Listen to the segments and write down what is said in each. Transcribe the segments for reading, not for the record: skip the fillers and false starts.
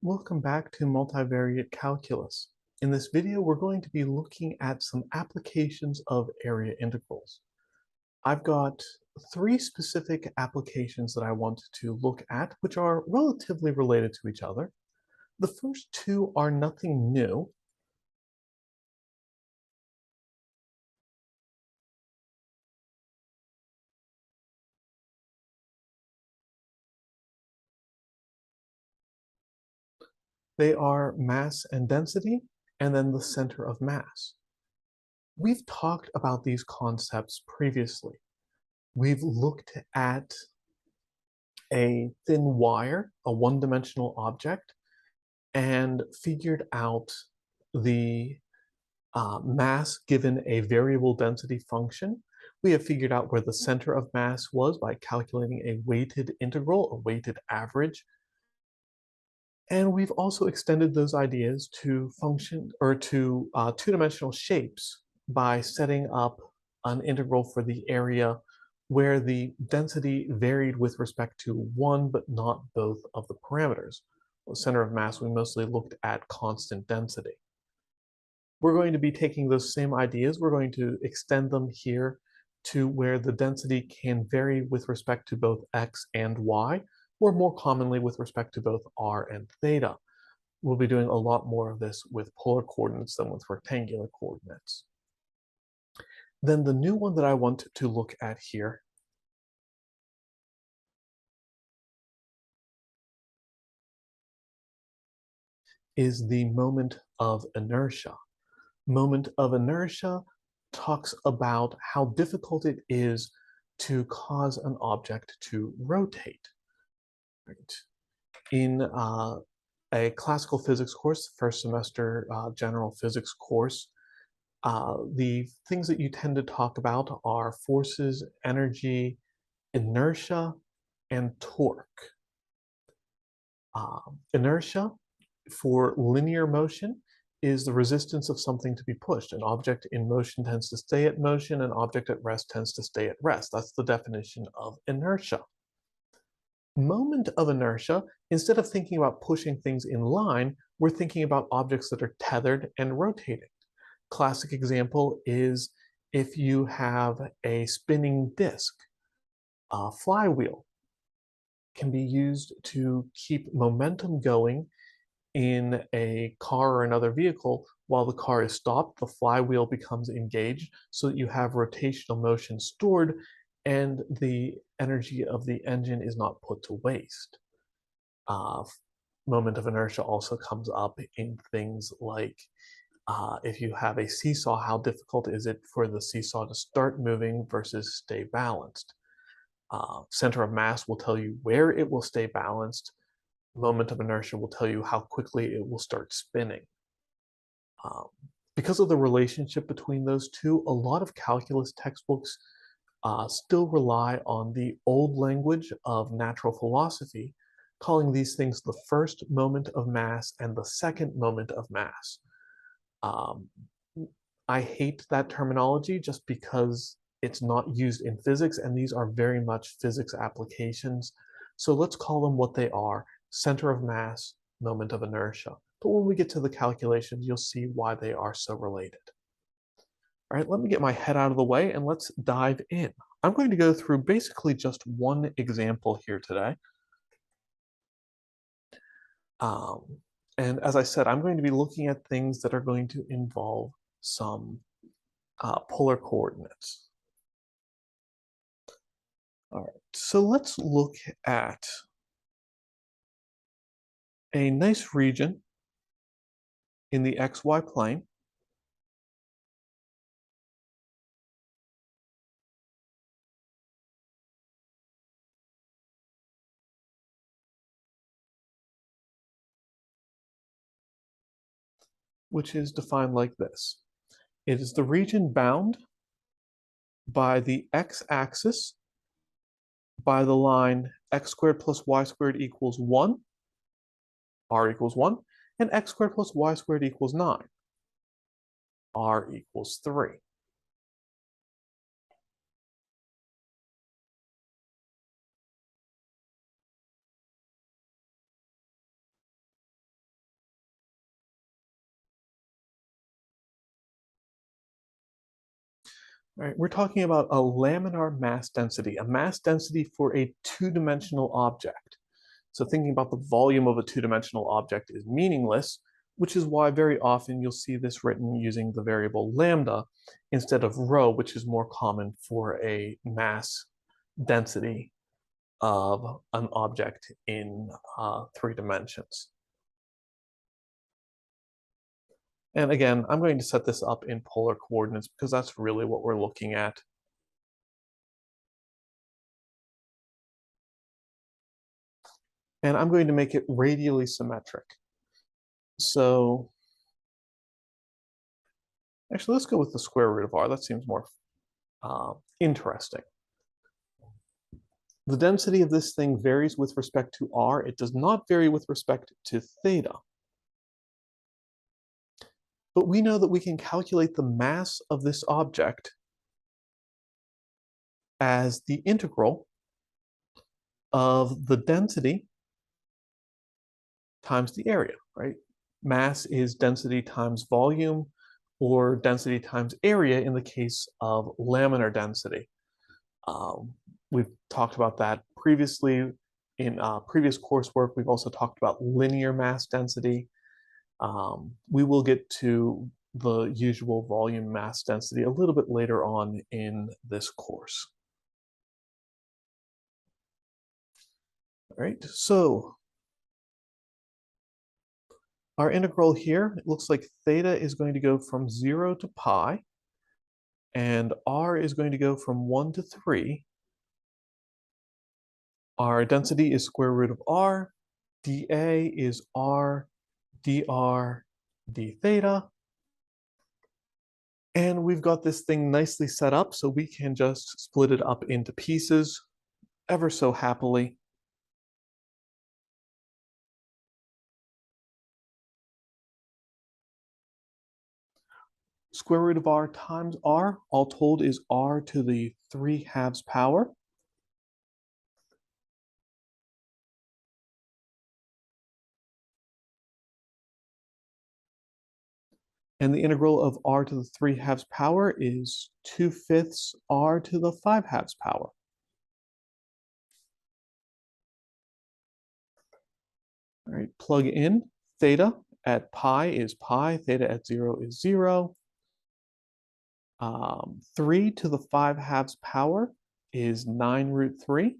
Welcome back to Multivariate Calculus. In this video, we're going to be looking at some applications of area integrals. I've got three specific applications that I want to look at, which are relatively related to each other. The first two are nothing new. They are mass and density, and then the center of mass. We've talked about these concepts previously. We've looked at a thin wire, a one-dimensional object, and figured out the mass given a variable density function. We have figured out where the center of mass was by calculating a weighted integral, a weighted average. And we've also extended those ideas to function or to two-dimensional shapes by setting up an integral for the area where the density varied with respect to one but not both of the parameters. The center of mass, we mostly looked at constant density. We're going to be taking those same ideas, we're going to extend them here to where the density can vary with respect to both x and y, or more commonly with respect to both r and theta. We'll be doing a lot more of this with polar coordinates than with rectangular coordinates. Then the new one that I want to look at here is the moment of inertia. Moment of inertia talks about how difficult it is to cause an object to rotate. Right? In a classical physics course, first semester general physics course, the things that you tend to talk about are forces, energy, inertia, and torque. Inertia for linear motion is the resistance of something to be pushed. An object in motion tends to stay at motion, an object at rest tends to stay at rest. That's the definition of inertia. Moment of inertia, instead of thinking about pushing things in line, we're thinking about objects that are tethered and rotating. Classic example is if you have a spinning disc. A flywheel can be used to keep momentum going in a car or another vehicle. While the car is stopped, the flywheel becomes engaged so that you have rotational motion stored and the energy of the engine is not put to waste. Uh, Moment of inertia also comes up in things like if you have a seesaw, how difficult is it for the seesaw to start moving versus stay balanced? Center of mass will tell you where it will stay balanced. Moment of inertia will tell you how quickly it will start spinning. Um, because of the relationship between those two, a lot of calculus textbooks still rely on the old language of natural philosophy, calling these things the first moment of mass and the second moment of mass. Um, I hate that terminology just because it's not used in physics, and these are very much physics applications. So let's call them what they are: center of mass, moment of inertia. But when we get to the calculations, you'll see why they are so related. All right, let me get my head out of the way and let's dive in. I'm going to go through basically just one example here today. Um, and as I said, I'm going to be looking at things that are going to involve some polar coordinates. All right, so let's look at a nice region in the xy plane, which is defined like this. It is the region bound by the x-axis by the line x squared plus y squared equals 1, r equals 1, and x squared plus y squared equals 9, r equals 3. Right? We're talking about a laminar mass density, a mass density for a two-dimensional object. So thinking about the volume of a two-dimensional object is meaningless, which is why very often you'll see this written using the variable lambda instead of rho, which is more common for a mass density of an object in 3 dimensions. And again, I'm going to set this up in polar coordinates because that's really what we're looking at. And I'm going to make it radially symmetric. So actually, let's go with the square root of r. That seems more interesting. The density of this thing varies with respect to r. It does not vary with respect to theta. But we know that we can calculate the mass of this object as the integral of the density times the area, right? Mass is density times volume, or density times area in the case of laminar density. We've talked about that previously in previous coursework. We've also talked about linear mass density. We will get to the usual volume mass density a little bit later on in this course. All right, so our integral here, it looks like theta is going to go from 0 to pi, and r is going to go from 1 to 3. Our density is square root of r, dA is r, dr, d theta. And we've got this thing nicely set up, so we can just split it up into pieces ever so happily. Square root of r times r, all told, is r to the 3/2 power. And the integral of r to the 3/2 power is 2/5 r to the 5/2 power. All right, plug in. Theta at pi is pi, theta at 0 is 0. 3 to the 5/2 power is 9 root 3.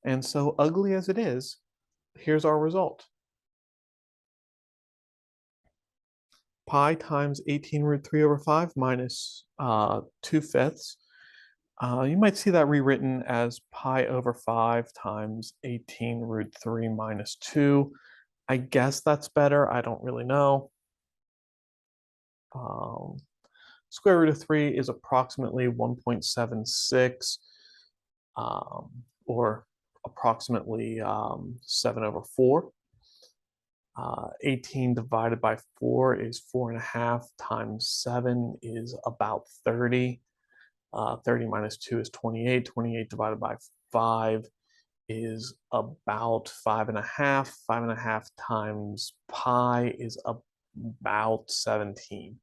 And so ugly as it is, here's our result. Pi times 18 root 3 over 5 minus 2/5. You might see that rewritten as pi over 5 times 18 root 3 minus 2. I guess that's better. I don't really know. Um, Square root of 3 is approximately 1.76, or approximately 7 over 4. 18 divided by 4 is 4.5 times 7 is about 30. 30 minus 2 is 28. 28 divided by 5 is about 5.5. 5.5 times pi is about 17.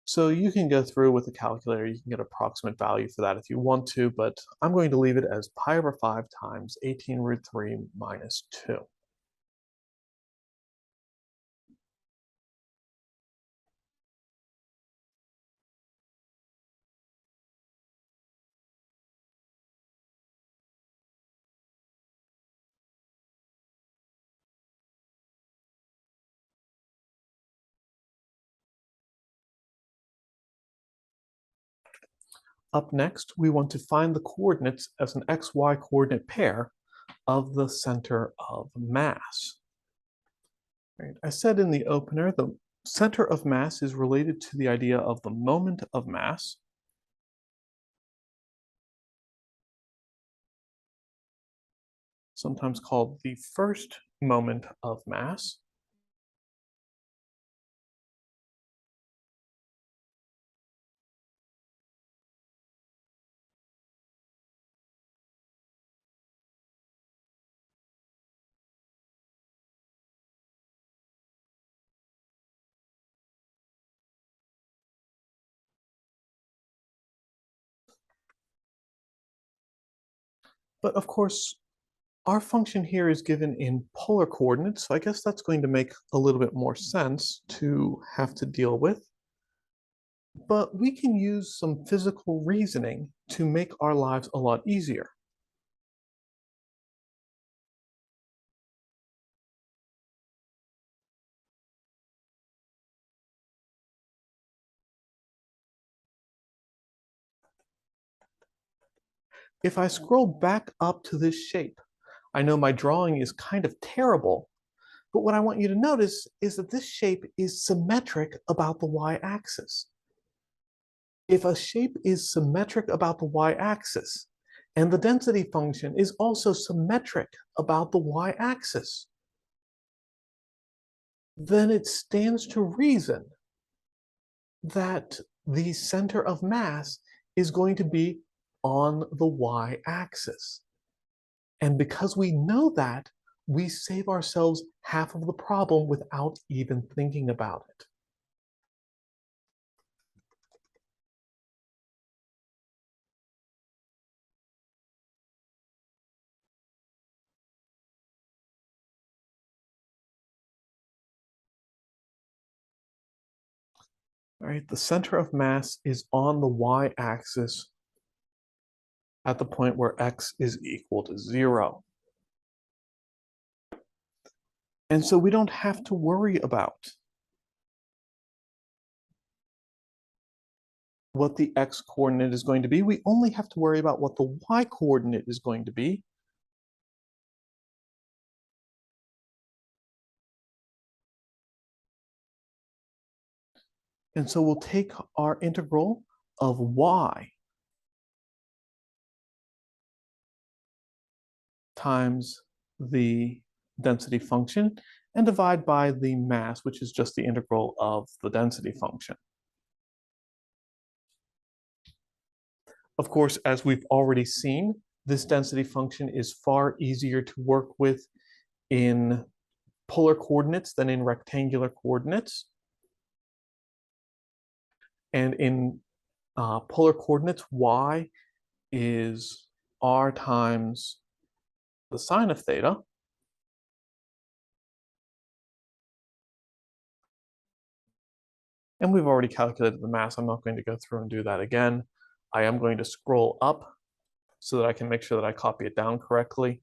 So you can go through with a calculator. You can get approximate value for that if you want to, but I'm going to leave it as pi over 5 times 18 root 3 minus 2. Up next, we want to find the coordinates as an xy coordinate pair of the center of mass. Right. I said in the opener, the center of mass is related to the idea of the moment of mass. Sometimes called the first moment of mass. But of course, our function here is given in polar coordinates, so I guess that's going to make a little bit more sense to have to deal with. But we can use some physical reasoning to make our lives a lot easier. If I scroll back up to this shape, I know my drawing is kind of terrible, but what I want you to notice is that this shape is symmetric about the y-axis. If a shape is symmetric about the y-axis, and the density function is also symmetric about the y-axis, then it stands to reason that the center of mass is going to be on the y-axis. And because we know that, we save ourselves half of the problem without even thinking about it. All right, the center of mass is on the y-axis at the point where x is equal to 0. And so we don't have to worry about what the x coordinate is going to be. We only have to worry about what the y coordinate is going to be. And so we'll take our integral of y times the density function and divide by the mass, which is just the integral of the density function. Of course, as we've already seen, this density function is far easier to work with in polar coordinates than in rectangular coordinates. And in polar coordinates, y is r times the sine of theta. And we've already calculated the mass. I'm not going to go through and do that again. I am going to scroll up so that I can make sure that I copy it down correctly.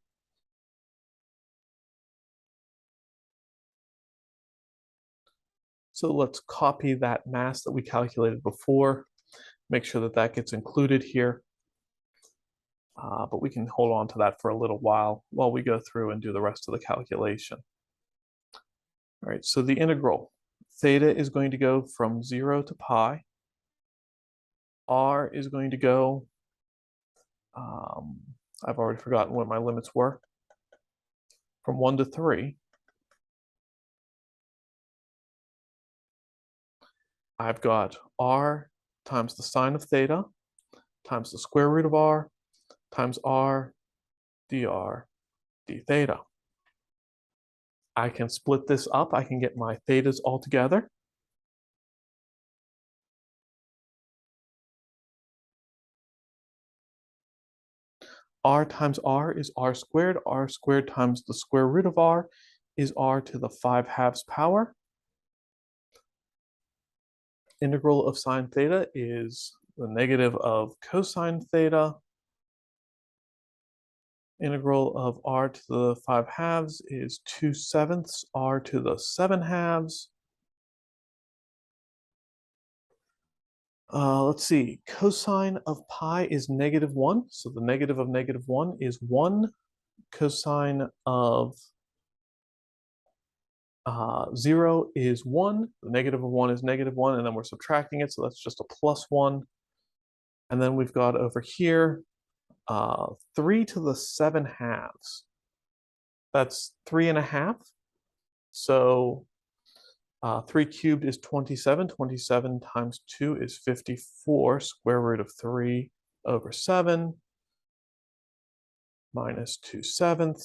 So let's copy that mass that we calculated before, make sure that that gets included here. But we can hold on to that for a little while we go through and do the rest of the calculation. All right, so the integral, theta is going to go from 0 to pi. R is going to go, I've already forgotten what my limits were, from 1 to 3. I've got r times the sine of theta times the square root of r times r dr d theta. I can split this up. I can get my thetas all together. R times r is r squared times the square root of r is r to the 5/2 power. Integral of sine theta is the negative of cosine theta. Integral of r to the 5/2 is 2/7 r to the 7/2. Let's see, cosine of pi is -1, so the negative of -1 is 1. Cosine of 0 is 1. The negative of 1 is -1, and then we're subtracting it, so that's just a +1. And then we've got over here 3 to the 7/2. That's 3.5. So 3 cubed is 27. 27 times 2 is 54. Square root of 3 over 7 minus 2/7.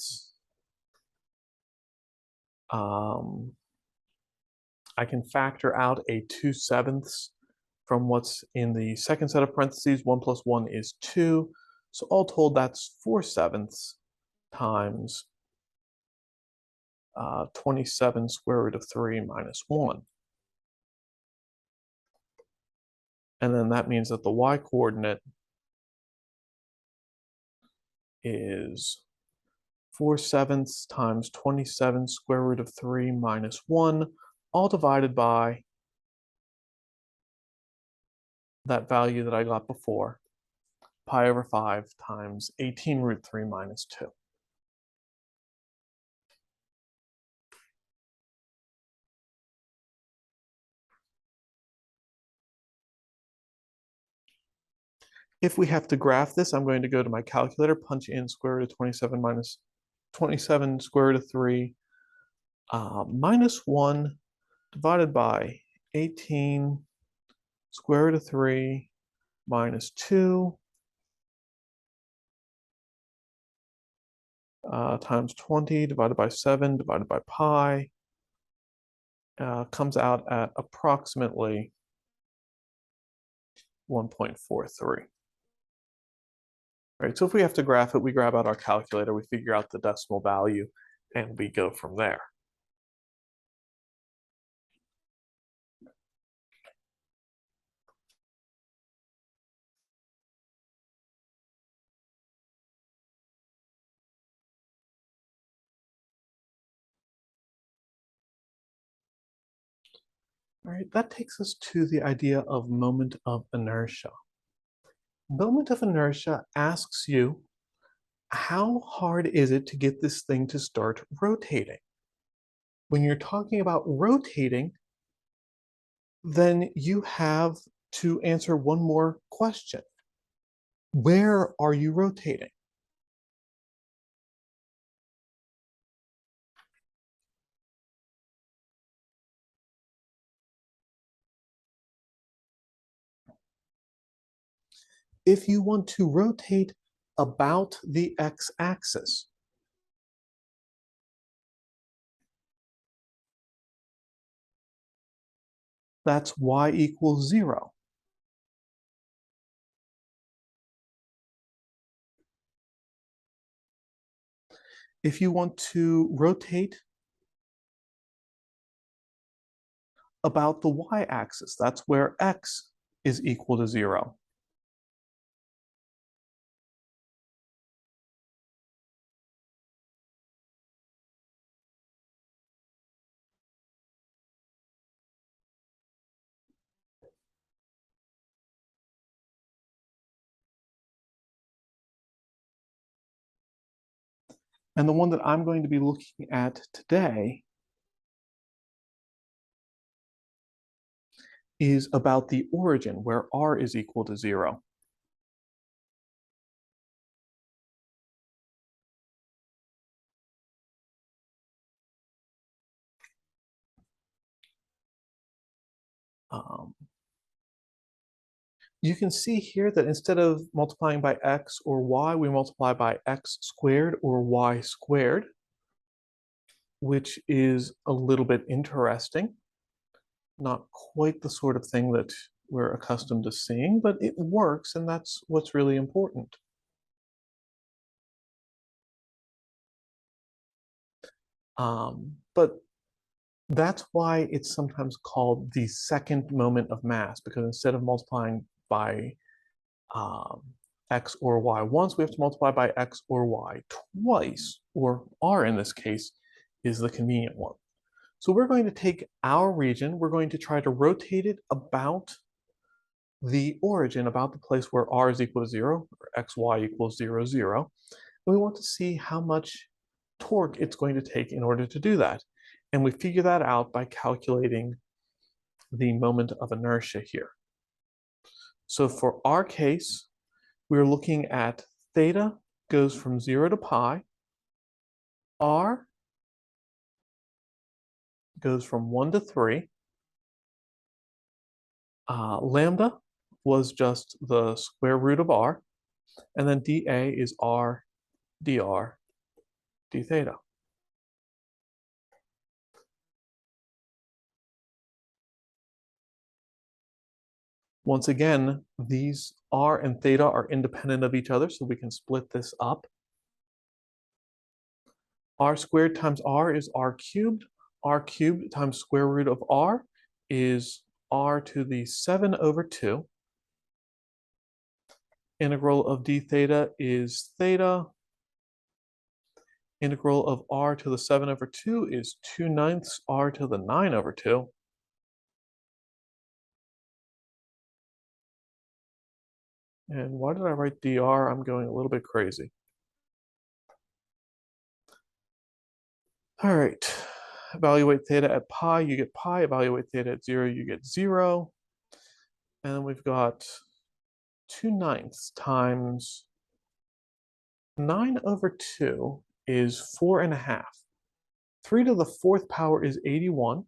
I can factor out a 2/7 from what's in the second set of parentheses. 1 plus 1 is 2. So all told, that's 4/7 times 27 square root of 3 minus 1. And then that means that the y-coordinate is 4/7 times 27 square root of 3 minus 1, all divided by that value that I got before, pi over 5 times 18 root 3 minus 2. If we have to graph this, I'm going to go to my calculator, punch in square root of 27 minus 27 square root of 3 minus 1 divided by 18 square root of 3 minus 2 times 20 divided by 7 divided by pi comes out at approximately 1.43. Right, so if we have to graph it, we grab out our calculator, we figure out the decimal value, and we go from there. All right, that takes us to the idea of moment of inertia. Moment of inertia asks you, how hard is it to get this thing to start rotating? When you're talking about rotating, then you have to answer one more question. Where are you rotating? If you want to rotate about the x-axis, that's y equals 0. If you want to rotate about the y-axis, that's where x is equal to 0. And the one that I'm going to be looking at today is about the origin, where r is equal to 0. You can see here that instead of multiplying by x or y, we multiply by x squared or y squared, which is a little bit interesting. Not quite the sort of thing that we're accustomed to seeing, but it works, and that's what's really important. But that's why it's sometimes called the second moment of mass, because instead of multiplying by x or y once, we have to multiply by x or y twice, or r in this case is the convenient one. So we're going to take our region, we're going to try to rotate it about the origin, about the place where r is equal to 0, or xy equals 0, 0. And we want to see how much torque it's going to take in order to do that. And we figure that out by calculating the moment of inertia here. So for our case, we're looking at theta goes from 0 to pi, r goes from 1 to 3, lambda was just the square root of r, and then dA is r dr d theta. Once again, these r and theta are independent of each other, so we can split this up. R squared times r is r cubed. R cubed times square root of r is r to the 7 over 2. Integral of d theta is theta. Integral of r to the 7 over 2 is 2/9 r to the 9 over 2. And why did I write dr? I'm going a little bit crazy. All right, evaluate theta at pi, you get pi. Evaluate theta at 0, you get 0. And we've got 2/9 times 9 over 2 is 4.5. 3 to the 4th power is 81.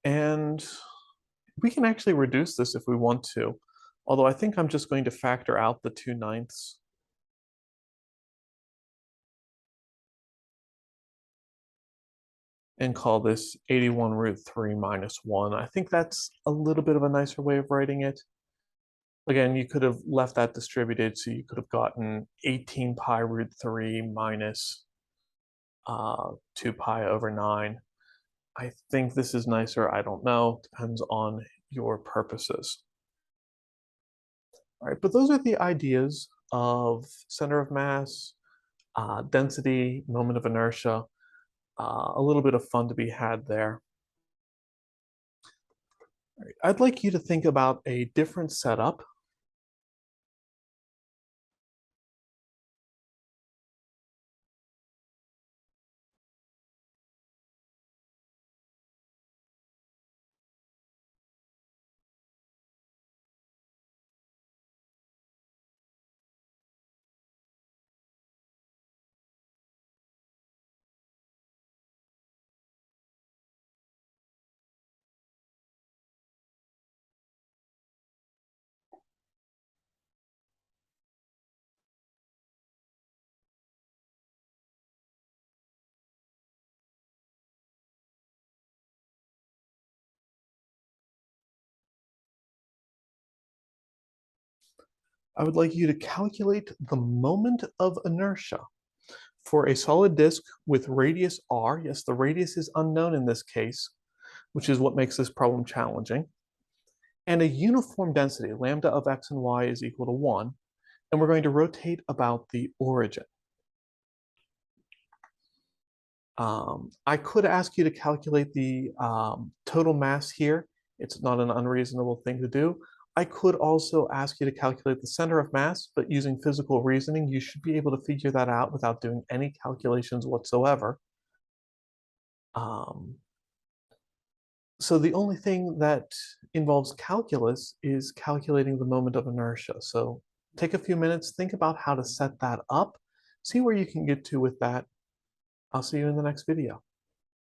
And we can actually reduce this if we want to, although I think I'm just going to factor out the 2/9 and call this 81 root 3 minus 1. I think that's a little bit of a nicer way of writing it. Again, you could have left that distributed, so you could have gotten 18 pi root 3 minus 2 pi over 9. I think this is nicer. I don't know. Depends on your purposes. All right, but those are the ideas of center of mass, density, moment of inertia. A little bit of fun to be had there. All right, I'd like you to think about a different setup. I would like you to calculate the moment of inertia for a solid disk with radius r. Yes, the radius is unknown in this case, which is what makes this problem challenging. And a uniform density, lambda of x and y is equal to 1. And we're going to rotate about the origin. I could ask you to calculate the total mass here. It's not an unreasonable thing to do. I could also ask you to calculate the center of mass, but using physical reasoning, you should be able to figure that out without doing any calculations whatsoever. So the only thing that involves calculus is calculating the moment of inertia. So take a few minutes, think about how to set that up, see where you can get to with that. I'll see you in the next video.